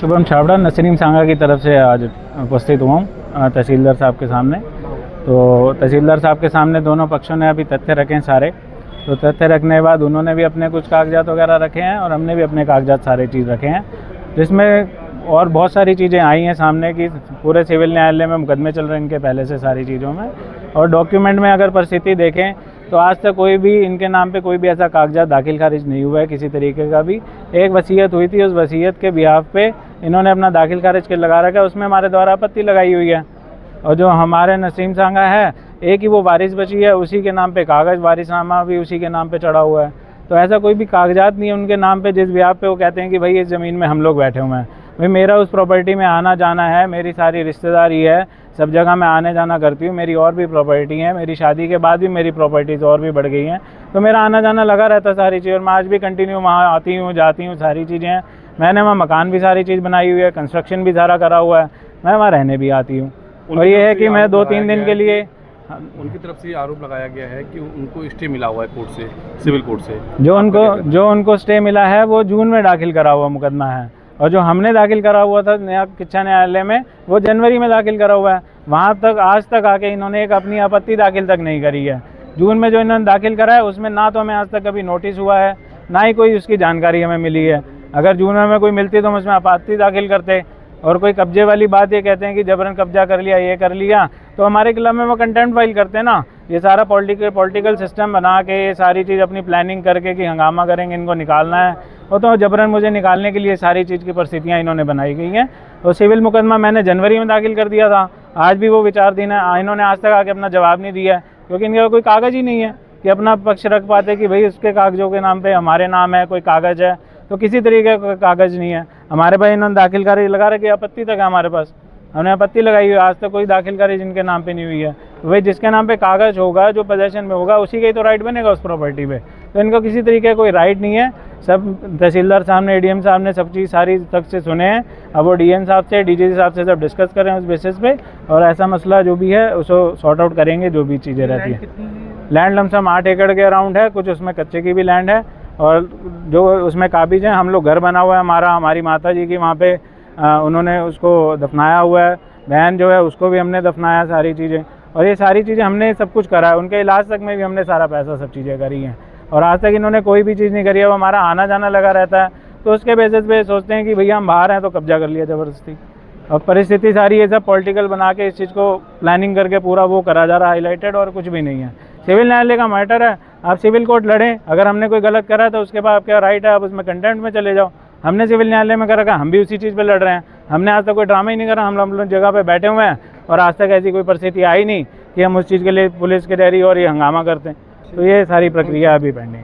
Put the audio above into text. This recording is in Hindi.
शुभम छाबड़ा नसीम सांगा की तरफ से आज उपस्थित हुआ हूँ तहसीलदार साहब के सामने। तो तहसीलदार साहब के सामने दोनों पक्षों ने अभी तथ्य रखे हैं सारे। तो तथ्य रखने के बाद उन्होंने भी अपने कुछ कागजात वगैरह रखे हैं और हमने भी अपने कागजात सारे चीज़ रखे हैं, जिसमें और बहुत सारी चीज़ें आई हैं सामने की। पूरे सिविल न्यायालय में मुकदमे चल रहे हैं इनके पहले से सारी चीज़ों में। और डॉक्यूमेंट में अगर परिस्थिति देखें तो आज तक कोई भी इनके नाम पे कोई भी ऐसा कागजात दाखिल खारिज नहीं हुआ है किसी तरीके का भी। एक वसीयत हुई थी, उस वसीयत के बिहाफ पे इन्होंने अपना दाखिल खारिज कर लगा रखा है, उसमें हमारे द्वारा आपत्ति लगाई हुई है। और जो हमारे नसीम सांगा है, एक ही वो वारिस बची है, उसी के नाम पे कागज़, वारिसनामा भी उसी के नाम पे चढ़ा हुआ है। तो ऐसा कोई भी कागजात नहीं है उनके नाम पे जिस बिहाफ पे वो कहते हैं कि भाई इस ज़मीन में हम लोग बैठे हुए हैं। भाई मेरा उस प्रॉपर्टी में आना जाना है, मेरी सारी रिश्तेदारी है, सब जगह मैं आने जाना करती हूँ, मेरी और भी प्रॉपर्टी है, मेरी शादी के बाद भी मेरी प्रॉपर्टीज़ और भी बढ़ गई हैं। तो मेरा आना जाना लगा रहता है सारी चीज़, और मैं आज भी कंटिन्यू वहाँ आती हूँ जाती हूँ, सारी चीज़ें हैं। मैंने वहाँ मकान भी सारी चीज़ बनाई हुई है, कंस्ट्रक्शन भी सारा करा हुआ है, मैं वहाँ रहने भी आती हूँ। और ये है कि मैं 2-3 दिन के लिए उनकी तरफ से आरोप लगाया गया है कि उनको स्टे मिला हुआ है कोर्ट से, सिविल कोर्ट से। जो उनको स्टे मिला है वो जून में दाखिल करा हुआ मुकदमा है, और जो हमने दाखिल करा हुआ था नया शिक्षा न्यायालय में वो जनवरी में दाखिल करा हुआ है। वहाँ तक आज तक आके इन्होंने एक अपनी आपत्ति दाखिल तक नहीं करी है। जून में जो इन्होंने दाखिल करा है उसमें ना तो हमें आज तक कभी नोटिस हुआ है, ना ही कोई उसकी जानकारी हमें मिली है। अगर जून में हमें कोई मिलती तो हम उसमें आपत्ति दाखिल करते। और कोई कब्जे वाली बात ये कहते हैं कि जबरन कब्जा कर लिया, ये कर लिया, तो हमारे खिलाफ में वो कंटेम्प्ट फाइल करते हैं ना। ये सारा पॉलिटिकल सिस्टम बना के ये सारी चीज़ अपनी प्लानिंग करके कि हंगामा करेंगे, इनको निकालना है, वो तो जबरन मुझे निकालने के लिए सारी चीज़ की परिस्थितियाँ इन्होंने बनाई गई हैं। तो सिविल मुकदमा मैंने जनवरी में दाखिल कर दिया था, आज भी वो विचाराधीन है। इन्होंने आज तक आके अपना जवाब नहीं दिया है, क्योंकि इनका कोई कागज़ ही नहीं है कि अपना पक्ष रख पाते कि भाई उसके कागज़ों के नाम पे हमारे नाम है, कोई कागज़ है। तो किसी तरीके का कागज़ नहीं है हमारे पास। इन्होंने दाखिल खारिज लगा रखी, आपत्ति तक है हमारे पास, हमने आपत्ति लगाई हुई, आज तक कोई दाखिल खारिज इनके नाम पे नहीं हुई है। तो भाई जिसके नाम पे कागज़ होगा, जो पोजेशन में होगा, उसी का ही तो राइट बनेगा उस प्रॉपर्टी पे। तो इनको किसी तरीके का कोई राइट नहीं है। सब तहसीलदार साहब ने, ADM साहब ने सब चीज़ सारी तक से सुने हैं। अब वो DN साहब से, DGC साहब से सब डिस्कस करें उस बेसिस पे, और ऐसा मसला जो भी है उसको सॉर्ट आउट करेंगे, जो भी चीज़ें रहती हैं। लैंड लमसम 8 एकड़ के अराउंड है, कुछ उसमें कच्चे की भी लैंड है, और जो उसमें काबिज हैं, हम लोग घर बना हुआ है हमारा, हमारी माता जी की वहाँ पे उन्होंने उसको दफनाया हुआ है। बहन जो है उसको भी हमने दफनाया, सारी चीज़ें। और ये सारी चीज़ें हमने सब कुछ करा है, उनके इलाज तक में भी हमने सारा पैसा सब चीज़ें करी हैं। और आज तक इन्होंने कोई भी चीज़ नहीं करी है, वो हमारा आना जाना लगा रहता है। तो उसके बेसिस पे सोचते हैं कि भैया हम बाहर हैं तो कब्जा कर लिया ज़बरदस्ती। और परिस्थिति सारी ये सब पॉलिटिकल बना के इस चीज़ को प्लानिंग करके पूरा वो करा जा रहा है, हाईलाइटेड, और कुछ भी नहीं है। सिविल न्यायालय का मैटर है, आप सिविल कोर्ट लड़ें, अगर हमने कोई गलत करा तो उसके बाद आपका राइट है, आप उसमें कंटेम्प्ट में चले जाओ। हमने सिविल न्यायालय में कर रखा, हम भी उसी चीज़ पे लड़ रहे हैं। हमने आज तक कोई ड्रामा ही नहीं करा, हम लोग जगह पे बैठे हुए हैं, और आज तक ऐसी कोई परिस्थिति आई नहीं कि हम उस चीज़ के लिए पुलिस की डेयरी और ये हंगामा करते हैं। तो ये सारी प्रक्रिया अभी पेंडिंग।